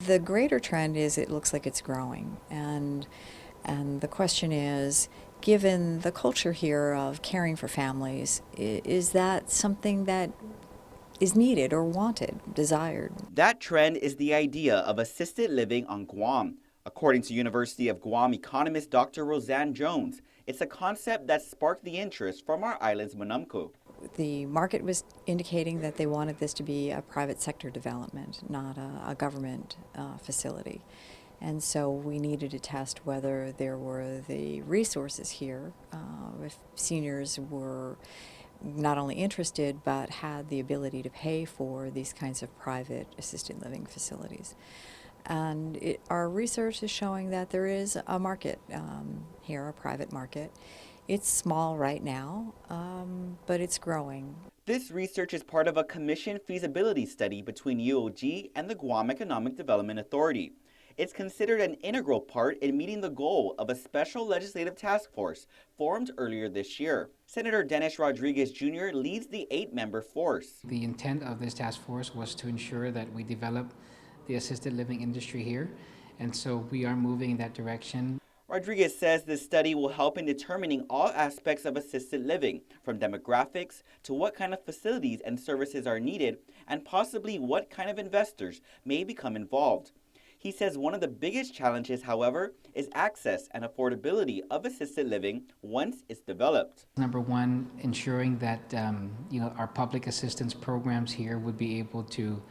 The greater trend is it looks like it's growing, and the question is, given the culture here of caring for families, is that something that is needed or wanted, desired? That trend is the idea of assisted living on Guam. According to University of Guam economist Dr. Roseanne Jones, it's a concept that sparked the interest from our island's Manumku. The market was indicating that they wanted this to be a private sector development, not a government facility. And so we needed to test whether there were the resources here, if seniors were not only interested but had the ability to pay for these kinds of private assisted living facilities. And our research is showing that there is a market here, a private market. It's small right now, but it's growing. This research is part of a commissioned feasibility study between UOG and the Guam Economic Development Authority. It's considered an integral part in meeting the goal of a special legislative task force formed earlier this year. Senator Dennis Rodriguez Jr. leads the 8-member force. The intent of this task force was to ensure that we develop the assisted living industry here, and so we are moving in that direction. Rodriguez says this study will help in determining all aspects of assisted living, from demographics to what kind of facilities and services are needed, and possibly what kind of investors may become involved. He says one of the biggest challenges, however, is access and affordability of assisted living once it's developed. Number one, ensuring that our public assistance programs here would be able to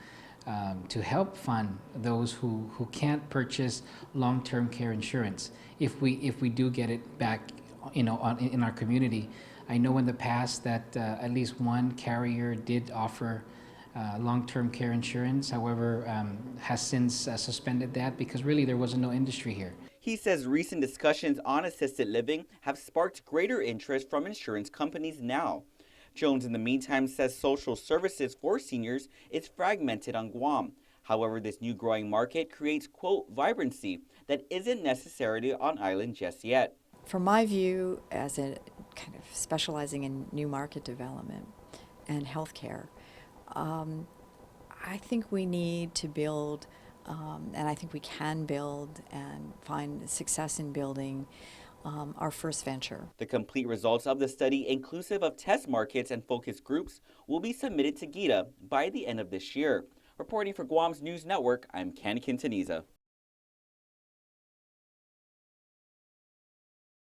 help fund those who can't purchase long-term care insurance. If we do get it back, in our community. I know in the past that at least one carrier did offer long-term care insurance, however, has since suspended that because really there wasn't no industry here. He says recent discussions on assisted living have sparked greater interest from insurance companies now. Jones, in the meantime, says social services for seniors is fragmented on Guam. However, this new growing market creates, quote, vibrancy that isn't necessarily on island just yet. From my view, as a kind of specializing in new market development and healthcare, I think we need to build, and I think we can build and find success in building our first venture. The complete results of the study, inclusive of test markets and focus groups, will be submitted to GITA by the end of this year. Reporting for Guam's News Network, I'm Ken Quintanilla.